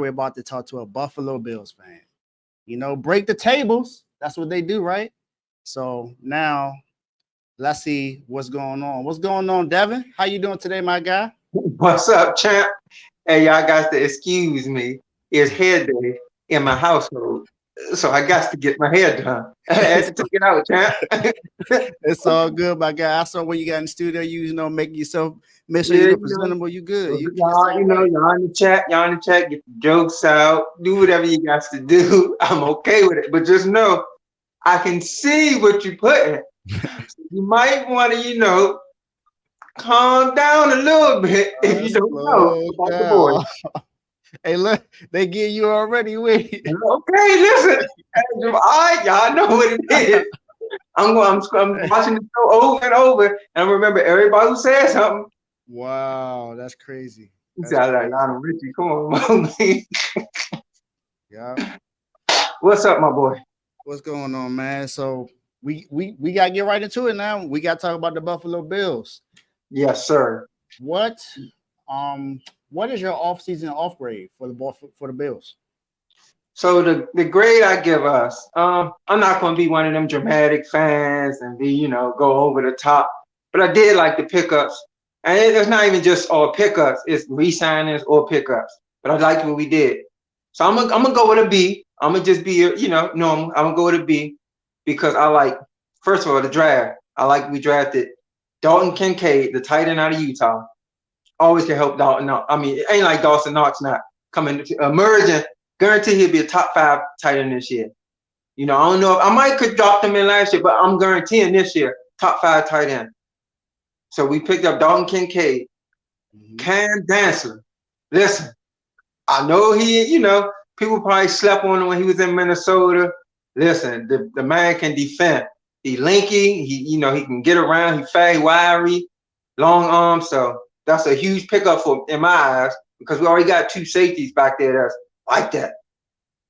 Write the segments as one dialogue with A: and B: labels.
A: we're about to talk to a Buffalo Bills fan. Break the tables. That's what they do, right? So now let's see what's going on. What's going on, Devin? How you doing today, my guy?
B: What's up, champ? Hey, y'all got to excuse me. It's hair day in my household, so I got to get my hair done. I had to
A: it's,
B: take it out, champ.
A: it's all good, my guy. I saw what you got in the studio. Make yourself, make sure you
B: Yeah,
A: look presentable. You good. It's
B: y'all,
A: all right.
B: y'all in the chat, get the jokes out, do whatever you got to do. I'm okay with it, but just know I can see what you putting. So you might want to, calm down a little bit if you don't know
A: Slow
B: about the boys.
A: down. Hey, look, they get you already. Wait.
B: Okay, listen. All right, y'all know what it is. I'm watching the show over and over, and I remember everybody who said something.
A: Wow, that's crazy.
B: He
A: That's
B: said, like,
A: crazy.
B: Lionel Richie, come on, man.
A: Yeah.
B: What's up, my boy?
A: What's going on, man? So we gotta get right into it now. We gotta talk about the Buffalo Bills.
B: Yes, sir.
A: What um what is your off-season off grade for the Bills?
B: So the grade I give us, I'm not gonna be one of them dramatic fans and be, go over the top. But I did like the pickups. And it's not even just all pickups, it's re-signings or pickups. But I liked what we did. So I'm gonna go with a B. I'm gonna just be, normal. I'm gonna go with a B because I like, first of all, the draft. I like we drafted Dalton Kincaid, the tight end out of Utah. Always can help Dalton out. I mean, it ain't like Dawson Knox not coming emerging. Guarantee he'll be a top 5 tight end this year. I don't know if I might could drop them in last year, but I'm guaranteeing this year top 5 tight end. So we picked up Dalton Kincaid, Cam Dancer. Listen, I know people probably slept on him when he was in Minnesota. Listen, the man can defend. He linky, he can get around, he fast, wiry, long arms. So that's a huge pickup for in my eyes because we already got 2 safeties back there that's like that.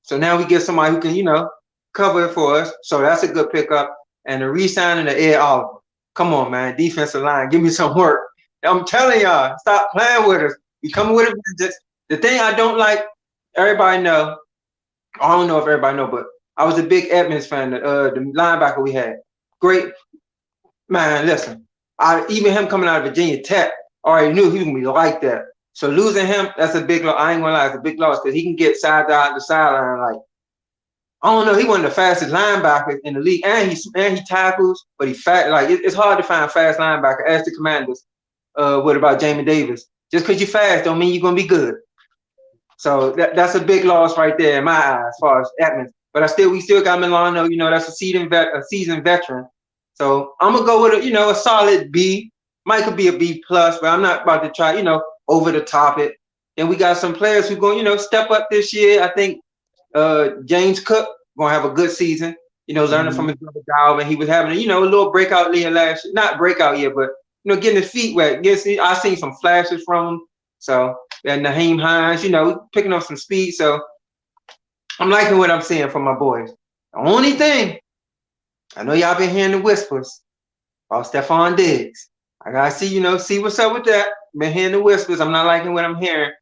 B: So now we get somebody who can, cover it for us. So that's a good pickup. And the re-signing of Ed Oliver. Come on, man. Defensive line, give me some work. I'm telling y'all, stop playing with us. We coming with it. The thing I don't like, everybody know. I don't know if everybody know, but I was a big Edmonds fan. The linebacker we had, great man. Listen, even him coming out of Virginia Tech, I already knew he was gonna be like that. So losing him, that's a big loss. I ain't gonna lie, it's a big loss because he can get side out the sideline. Like, I don't know, he one of the fastest linebackers in the league, and he tackles, but he fat. Like it's hard to find fast linebacker. Ask the Commanders. What about Jamie Davis? Just because you're fast don't mean you're gonna be good. So that's a big loss right there in my eyes, as far as Edmonds. But we still got Milano. That's a seasoned veteran. So I'm gonna go with a solid B. Might could be a B plus, but I'm not about to try over the top it. And we got some players who going step up this year. I think James Cook gonna have a good season. Learning from his brother Dalvin. He was having a little breakout year last year. Not breakout year, but getting his feet wet. I seen some flashes from him. So and Naheem Hines, picking up some speed. So I'm liking what I'm seeing from my boys. The only thing, I know y'all been hearing the whispers about Stephon Diggs. I gotta see what's up with that. Been hearing the whispers. I'm not liking what I'm hearing.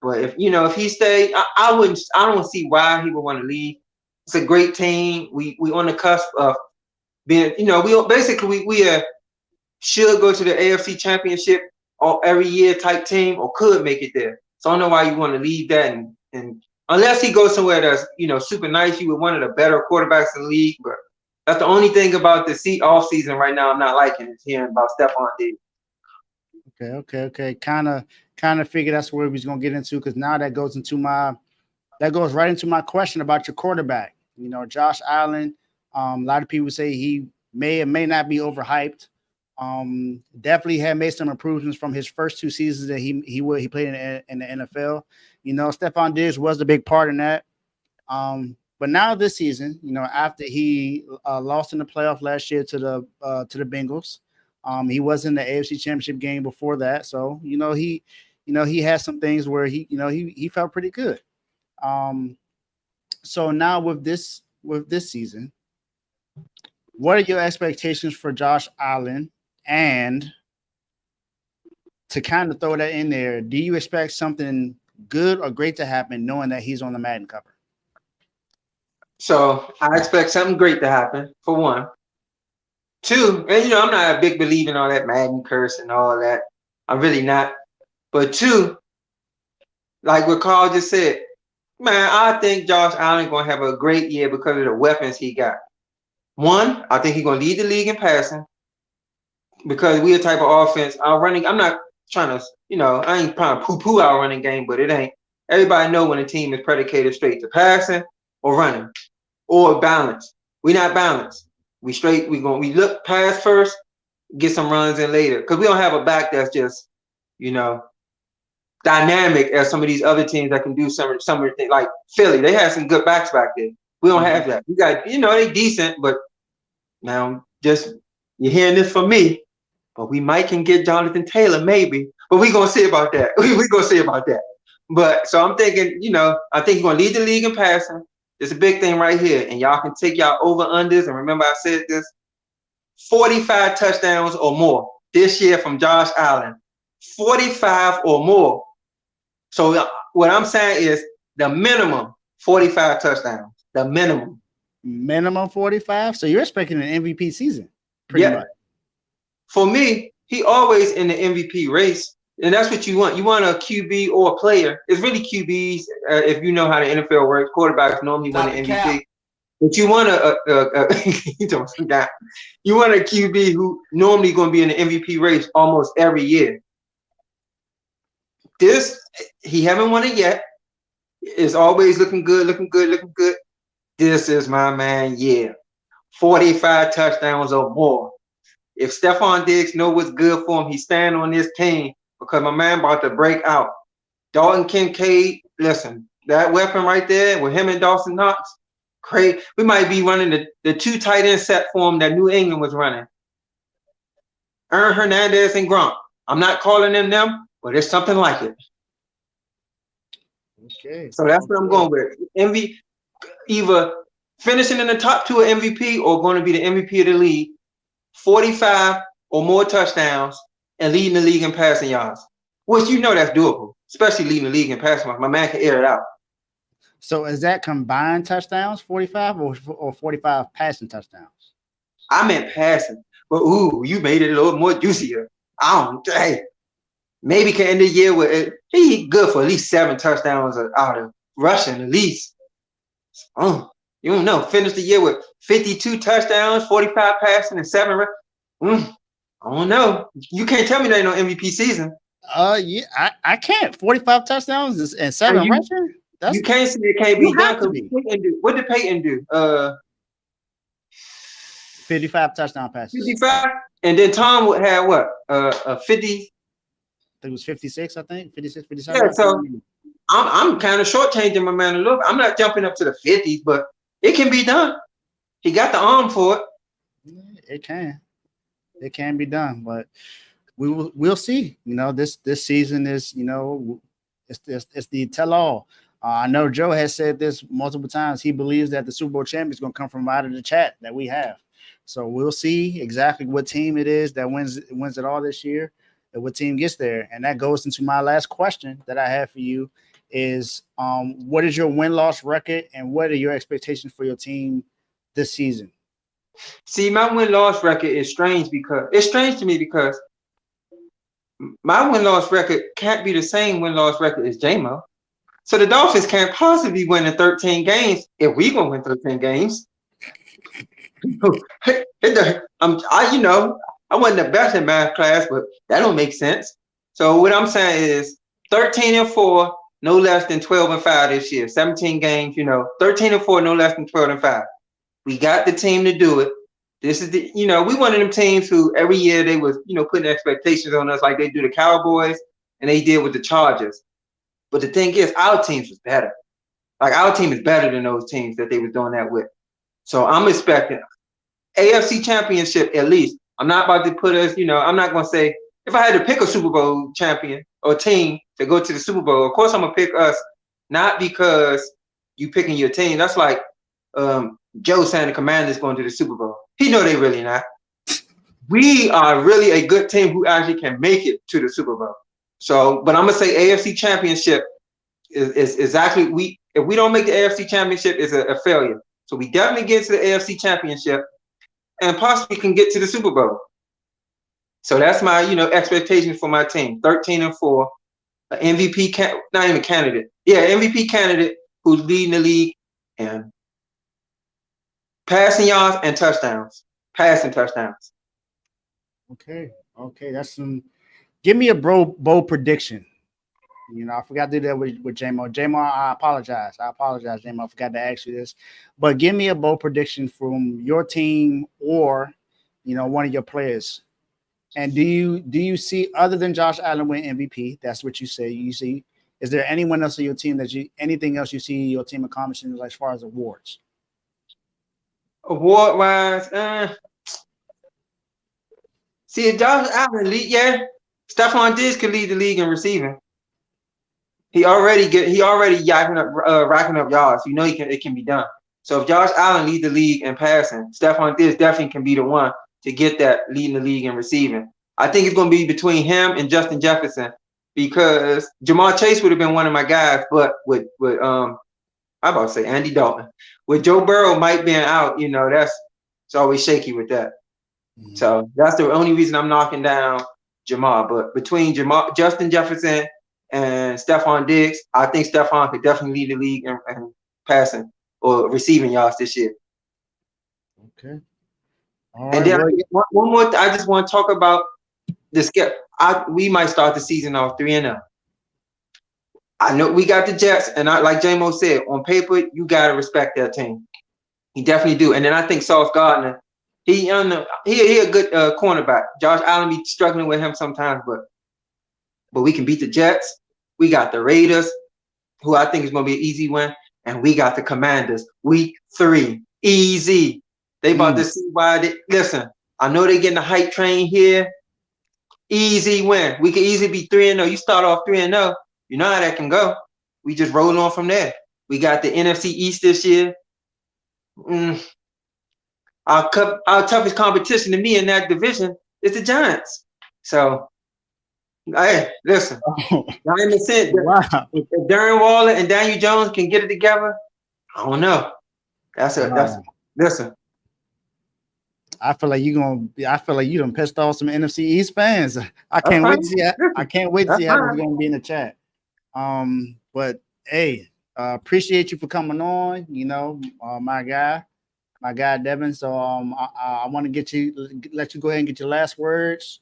B: But if he stay, I don't see why he would want to leave. It's a great team. We on the cusp of being, we should go to the AFC Championship every year type team, or could make it there. So I don't know why you want to leave that, and unless he goes somewhere that's super nice, you with one of the better quarterbacks in the league. But that's the only thing about the off season right now I'm not liking is hearing about Stephon Diggs.
A: Okay. Kind of figure that's where we was gonna get into because now that goes right into my question about your quarterback. Josh Allen. A lot of people say he may or may not be overhyped. Definitely had made some improvements from his first 2 seasons that he played in the NFL. Stephon Diggs was the big part in that. But now this season, after he lost in the playoff last year to the Bengals, he was in the AFC Championship game before that. So he had some things where he felt pretty good. So now with this season, what are your expectations for Josh Allen? And to kind of throw that in there, do you expect something good or great to happen, knowing that he's on the Madden cover?
B: So I expect something great to happen, for one. Two, and I'm not a big believer in all that Madden curse and all that. I'm really not. But two, like what Carl just said, man, I think Josh Allen gonna have a great year because of the weapons he got. One, I think he's gonna lead the league in passing because we a type of offense. Our running, I'm not trying to, I ain't trying to poo-poo our running game, but it ain't. Everybody know when a team is predicated straight to passing or running or balance. We not balanced. We look pass first, get some runs in later. Because we don't have a back that's just, you know, dynamic as some of these other teams that can do some of the things. Like Philly, they had some good backs back there. We don't have that. We got, they decent, but now just you're hearing this from me. But we might can get Jonathan Taylor, maybe. But we're gonna see about that. We're gonna see about that. But so I'm thinking, I think he's gonna lead the league in passing. It's a big thing right here. And y'all can take y'all over-unders. And remember I said this, 45 touchdowns or more this year from Josh Allen. 45 or more. So what I'm saying is the minimum 45 touchdowns. The minimum.
A: Minimum 45? So you're expecting an MVP season, pretty much.
B: For me, he always in the MVP race. And that's what you want. You want a QB or a player. It's really QBs, if you know how the NFL works. Quarterbacks normally win the MVP. But you want you want a QB who normally going to be in the MVP race almost every year. He haven't won it yet. It's always looking good. This is my man, 45 touchdowns or more. If Stephon Diggs know what's good for him, he's standing on this team because my man about to break out. Dalton Kincaid, listen, that weapon right there with him and Dawson Knox, great. We might be running the two tight end set for him that New England was running. Aaron Hernandez and Gronk. I'm not calling them, but it's something like it.
A: Okay.
B: So that's what I'm going with. Either finishing in the top two of MVP or going to be the MVP of the league. 45 or more touchdowns and leading the league in passing yards, which that's doable, especially leading the league in passing yards. My man can air it out.
A: So is that combined touchdowns, 45 or 45 passing touchdowns?
B: I meant passing, but you made it a little more juicier. Maybe can end the year with it. He good for at least 7 touchdowns out of rushing at least. You don't know. Finish the year with 52 touchdowns, 45 passing, and 7. I don't know. You can't tell me that ain't no MVP season.
A: Yeah, I can't. 45 touchdowns and 7 rushing.
B: You can't say it can't be done. What did Peyton do?
A: 55 touchdown passes.
B: 55, and then Tom had what? 50.
A: I think it was 56. I think 56, 57.
B: Yeah, so I'm kind of shortchanging my man a little bit. I'm not jumping up to the 50s, but it can be done. He got the arm for it.
A: It can be done, but we'll see. This season is it's the tell all. I know Joe has said this multiple times. He believes that the Super Bowl champion is going to come from out of the chat that we have. So we'll see exactly what team it is that wins it all this year and what team gets there. And that goes into my last question that I have for you is what is your win-loss record and what are your expectations for your team this season?
B: See, my win-loss record is strange to me because my win-loss record can't be the same win-loss record as J-Mo. So the Dolphins can't possibly win in 13 games if we gonna win 13 games. I wasn't the best in math class, but that don't make sense. So what I'm saying is 13-4, no less than 12-5 this year. 17 games, 13-4, no less than 12-5. We got the team to do it. This is we one of them teams who every year they was, putting expectations on us like they do the Cowboys and they did with the Chargers. But the thing is, our teams was better. Like our team is better than those teams that they was doing that with. So I'm expecting AFC Championship at least. I'm not about to put us, I'm not going to say if I had to pick a Super Bowl champion or team to go to the Super Bowl, of course I'm going to pick us, not because you picking your team. That's like Joe saying the Commanders going to the Super Bowl. He know they really not. We are really a good team who actually can make it to the Super Bowl. So, but I'm going to say AFC Championship is exactly if we don't make the AFC Championship, it's a failure. So we definitely get to the AFC Championship and possibly can get to the Super Bowl. So that's my expectation for my team. 13-4, an MVP not even candidate. Yeah, MVP candidate who's leading the league and passing yards and touchdowns. Passing touchdowns.
A: Okay. That's some. Give me a bold prediction. I forgot to do that with J-Mo. J-Mo, I apologize, J-Mo. I forgot to ask you this. But give me a bold prediction from your team or, one of your players. And do you see, other than Josh Allen win MVP, that's what you say, you see, is there anyone else on your team anything else you see your team accomplishing as far as awards?
B: Award-wise, see, Josh Allen lead, yeah. Stephon Diggs could lead the league in receiving. He already racking up yards. It can be done. So if Josh Allen lead the league in passing, Stephon Diggs definitely can be the one to get that leading the league in receiving. I think it's going to be between him and Justin Jefferson because Jamar Chase would have been one of my guys, but with I'm about to say Andy Dalton. With Joe Burrow might be out, it's always shaky with that. Mm-hmm. So that's the only reason I'm knocking down Jamar. But between Justin Jefferson and Stephon Diggs, I think Stephon could definitely lead the league in passing or receiving yards this year.
A: Okay.
B: All right, and then one more. I just want to talk about the skip. We might start the season off 3-0. I know we got the Jets, and like J-Mo said, on paper you gotta respect that team. You definitely do. And then I think Sauce Gardner, he a good cornerback. Josh Allen be struggling with him sometimes, but we can beat the Jets. We got the Raiders, who I think is going to be an easy win. And we got the Commanders, week 3. Easy. They about to see why listen, I know they're getting the hype train here. Easy win. We can easily be 3-0. You start off 3-0. You know how that can go. We just roll on from there. We got the NFC East this year. Our toughest competition to me in that division is the Giants. So, hey, listen. Diamond said, wow. If Darren Waller and Daniel Jones can get it together, I don't know. Listen.
A: I feel like you done pissed off some NFC East fans. I can't wait to see how it's gonna be in the chat. But hey, appreciate you for coming on. My guy Devin. So I want to let you go ahead and get your last words.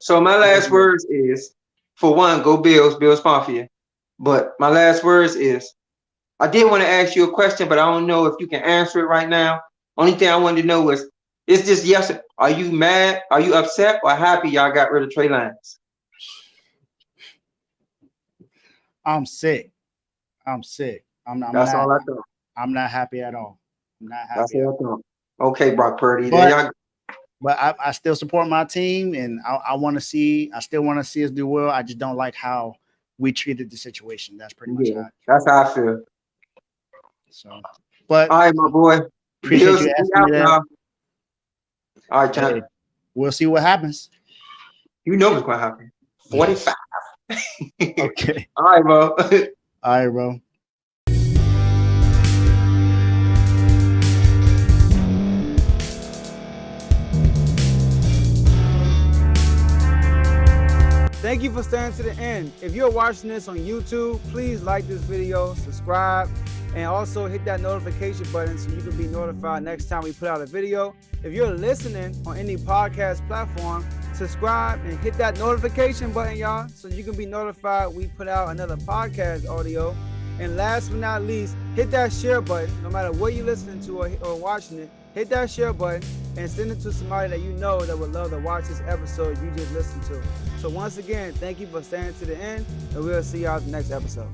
B: So my last words is, for one, go Bills Mafia. But my last words is, I did want to ask you a question, but I don't know if you can answer it right now. Only thing I wanted to know was, it's just yes. Are you mad? Are you upset or happy y'all got rid of Trey Lance?
A: I'm sick.
B: That's all I thought.
A: I'm not happy at all. I'm not happy.
B: That's all I thought. Okay, Brock Purdy.
A: But I still support my team, and I still want to see us do well. I just don't like how we treated the situation. That's pretty much
B: that's how I feel.
A: So, but
B: all right, my boy.
A: Appreciate you asking me that.
B: All right, John.
A: We'll see what happens.
B: You know what's going to happen. 45.
A: Okay.
B: All right, bro.
A: All right, bro.
C: Thank you for staying to the end. If you're watching this on YouTube, please like this video, subscribe, and also hit that notification button so you can be notified next time we put out a video. If you're listening on any podcast platform, subscribe and hit that notification button, y'all, so you can be notified we put out another podcast audio. And last but not least, hit that share button. No matter what you're listening to or watching it, hit that share button and send it to somebody that you know that would love to watch this episode you just listened to. So once again, thank you for staying to the end, and we'll see y'all in the next episode.